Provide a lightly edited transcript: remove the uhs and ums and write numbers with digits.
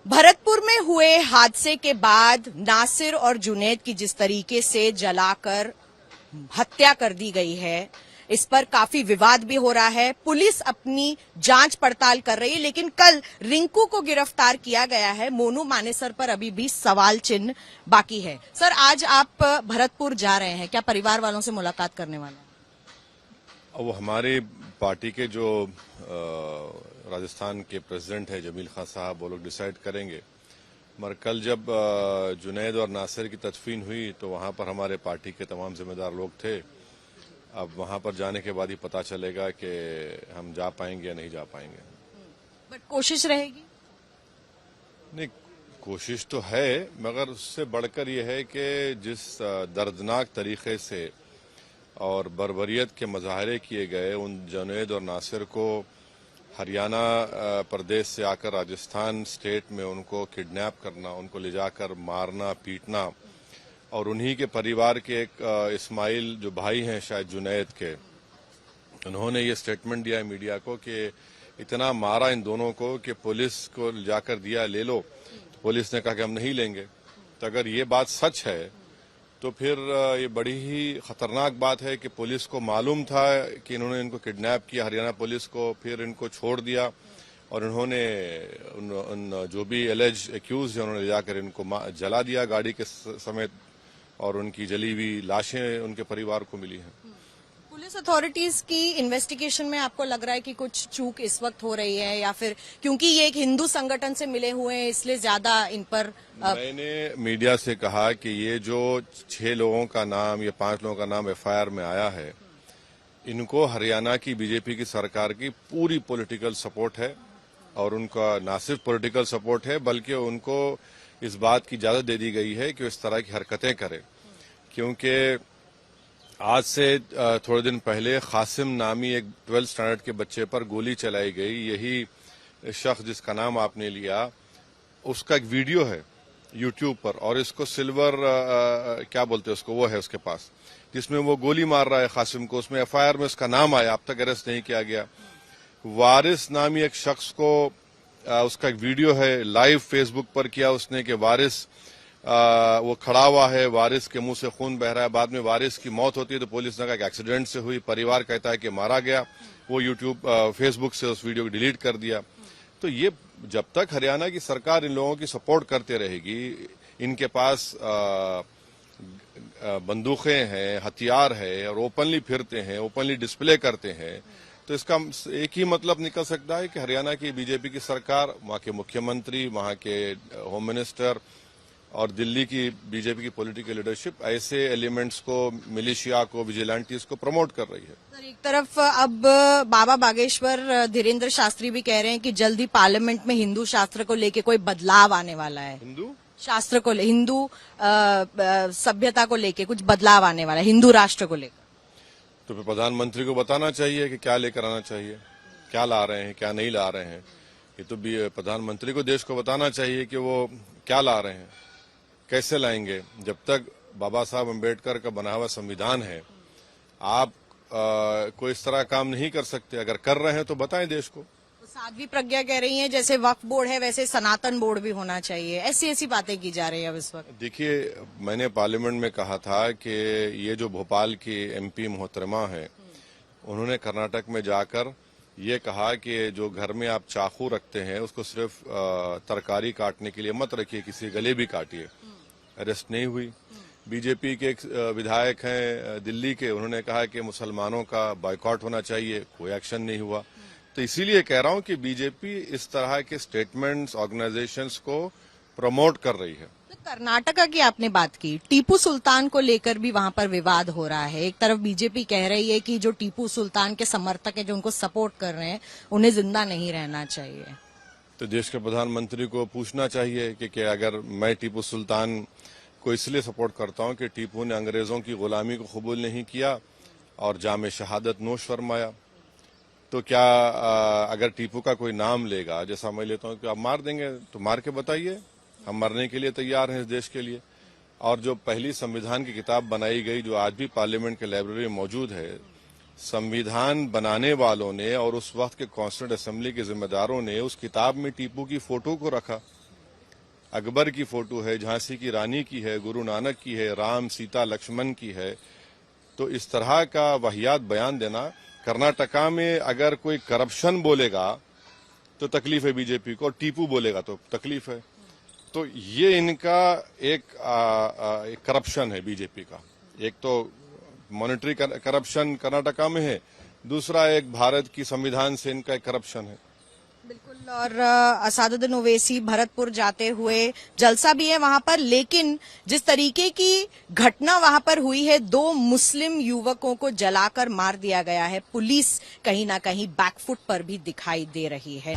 भरतपुर में हुए हादसे के बाद नासिर और जुनैद की जिस तरीके से जलाकर हत्या कर दी गई है, इस पर काफी विवाद भी हो रहा है। पुलिस अपनी जांच पड़ताल कर रही है, लेकिन कल रिंकू को गिरफ्तार किया गया है। मोनू मानेसर पर अभी भी सवाल चिन्ह बाकी है। सर, आज आप भरतपुर जा रहे हैं, क्या परिवार वालों से मुलाकात करने वाले हैं? वो हमारी पार्टी के जो राजस्थान के प्रेसिडेंट है जमील खान साहब, वो लोग डिसाइड करेंगे। मगर कल जब जुनैद और नासिर की तदफीन हुई तो वहां पर हमारे पार्टी के तमाम जिम्मेदार लोग थे। अब वहां पर जाने के बाद ही पता चलेगा कि हम जा पाएंगे या नहीं जा पाएंगे। बट कोशिश रहेगी। नहीं, कोशिश तो है, मगर उससे बढ़कर यह है कि जिस दर्दनाक तरीके से और बर्बरियत के मुजाहरे किए गए उन जुनैद और नासिर को हरियाणा प्रदेश से आकर राजस्थान स्टेट में उनको किडनैप करना, उनको ले जाकर मारना पीटना, और उन्हीं के परिवार के एक इस्माइल जो भाई हैं शायद जुनैद के, उन्होंने ये स्टेटमेंट दिया है मीडिया को कि इतना मारा इन दोनों को कि पुलिस को जाकर दिया ले लो, तो पुलिस ने कहा कि हम नहीं लेंगे। तो अगर ये बात सच है तो फिर ये बड़ी ही खतरनाक बात है कि पुलिस को मालूम था कि इन्होंने इनको किडनैप किया, हरियाणा पुलिस को, फिर इनको छोड़ दिया और इन्होंने उन जो भी एलिज एक्यूज है उन्होंने ले जाकर इनको जला दिया गाड़ी के समेत, और उनकी जली हुई लाशें उनके परिवार को मिली हैं। पुलिस अथॉरिटीज की इन्वेस्टिगेशन में आपको लग रहा है कि कुछ चूक इस वक्त हो रही है, या फिर क्योंकि ये एक हिंदू संगठन से मिले हुए हैं इसलिए ज्यादा इन पर मैंने मीडिया से कहा कि ये जो 6 लोगों का नाम या 5 लोगों का नाम एफआईआर में आया है, इनको हरियाणा की बीजेपी की सरकार की पूरी पॉलिटिकल सपोर्ट है, और उनका ना सिर्फ पॉलिटिकल सपोर्ट है बल्कि उनको इस बात की इजाजत दे दी गई है कि इस तरह की हरकतें करें। क्योंकि आज से थोड़े दिन पहले कासिम नामी एक 12th स्टैंडर्ड के बच्चे पर गोली चलाई गई। यही शख्स जिसका नाम आपने लिया, उसका एक वीडियो है यूट्यूब पर, और इसको सिल्वर क्या बोलते हैं उसको, वो है उसके पास, जिसमें वो गोली मार रहा है कासिम को। उसमें एफआईआर में उसका नाम आया, अब तक अरेस्ट नहीं किया गया। वारिस नामी एक शख्स को उसका एक वीडियो है लाइव फेसबुक पर किया उसने कि वारिस वो खड़ा हुआ है, वारिस के मुंह से खून बह रहा है। बाद में वारिस की मौत होती है तो पुलिस ने कहा कि एक्सीडेंट से हुई, परिवार कहता है कि मारा गया। वो यूट्यूब फेसबुक से उस वीडियो को डिलीट कर दिया। तो ये जब तक हरियाणा की सरकार इन लोगों की सपोर्ट करते रहेगी, इनके पास बंदूकें हैं, हथियार है, और ओपनली फिरते हैं, ओपनली डिस्प्ले करते हैं, तो इसका एक ही मतलब निकल सकता है कि हरियाणा की बीजेपी की सरकार, वहां के मुख्यमंत्री, वहां के होम मिनिस्टर और दिल्ली की बीजेपी की पॉलिटिकल लीडरशिप ऐसे एलिमेंट्स को, मिलिशिया को, विजिलेंटीज को प्रमोट कर रही है। सर, एक तरफ अब बाबा बागेश्वर धीरेन्द्र शास्त्री भी कह रहे हैं कि जल्दी पार्लियामेंट में हिंदू शास्त्र को लेके कोई बदलाव आने वाला है। हिंदू शास्त्र को, हिंदू सभ्यता को लेके कुछ बदलाव आने वाला है, हिंदू राष्ट्र को लेकर। तो फिर प्रधानमंत्री को बताना चाहिए कि क्या लेकर आना चाहिए, क्या ला रहे हैं, क्या नहीं ला रहे हैं। ये तो प्रधानमंत्री को देश को बताना चाहिए कि वो क्या ला रहे हैं, कैसे लाएंगे। जब तक बाबा साहब अम्बेडकर का बना हुआ संविधान है, आप कोई इस तरह काम नहीं कर सकते। अगर कर रहे हैं तो बताएं देश को। साध्वी प्रज्ञा कह रही हैं जैसे वक्फ बोर्ड है वैसे सनातन बोर्ड भी होना चाहिए, ऐसी ऐसी बातें की जा रही है अब इस वक्त। देखिए, मैंने पार्लियामेंट में कहा था कि ये जो भोपाल की एमपी मोहतरमा है, उन्होंने कर्नाटक में जाकर ये कहा कि जो घर में आप चाकू रखते हैं उसको सिर्फ तरकारी काटने के लिए मत रखिए, किसी गले भी काटिए। अरेस्ट नहीं हुई। बीजेपी के एक विधायक हैं दिल्ली के, उन्होंने कहा कि मुसलमानों का बायकॉट होना चाहिए, कोई एक्शन नहीं हुआ। तो इसीलिए कह रहा हूं कि बीजेपी इस तरह के स्टेटमेंट्स, ऑर्गेनाइजेशंस को प्रमोट कर रही है। तो कर्नाटका की आपने बात की, टीपू सुल्तान को लेकर भी वहां पर विवाद हो रहा है। एक तरफ बीजेपी कह रही है कि जो टीपू सुल्तान के समर्थक है, जो उनको सपोर्ट कर रहे हैं, उन्हें जिंदा नहीं रहना चाहिए। तो देश के प्रधानमंत्री को पूछना चाहिए कि अगर मैं टीपू सुल्तान को इसलिए सपोर्ट करता हूं कि टीपू ने अंग्रेजों की गुलामी को कबूल नहीं किया और जामे शहादत नोश फरमाया, तो क्या अगर टीपू का कोई नाम लेगा, जैसा मैं लेता हूं कि आप मार देंगे, तो मार के बताइए, हम मरने के लिए तैयार हैं इस देश के लिए। और जो पहली संविधान की किताब बनाई गई, जो आज भी पार्लियामेंट के लाइब्रेरी में मौजूद है, संविधान बनाने वालों ने और उस वक्त के कॉन्स्टिट्यूंट असेंबली के जिम्मेदारों ने उस किताब में टीपू की फोटो को रखा। अकबर की फोटो है, झांसी की रानी की है, गुरु नानक की है, राम सीता लक्ष्मण की है। तो इस तरह का वाहियात बयान देना, कर्नाटका में अगर कोई करप्शन बोलेगा तो तकलीफ है बीजेपी को, और टीपू बोलेगा तो तकलीफ है। तो ये इनका एक करप्शन है बीजेपी का। एक तो मॉनेटरी करप्शन कर्नाटका में है, दूसरा एक भारत की संविधान से इनका एक करप्शन है। बिल्कुल। और असादुद्दीन ओवैसी भरतपुर जाते हुए जलसा भी है वहां पर, लेकिन जिस तरीके की घटना वहां पर हुई है, 2 मुस्लिम युवकों को जलाकर मार दिया गया है, पुलिस कहीं ना कहीं बैकफुट पर भी दिखाई दे रही है।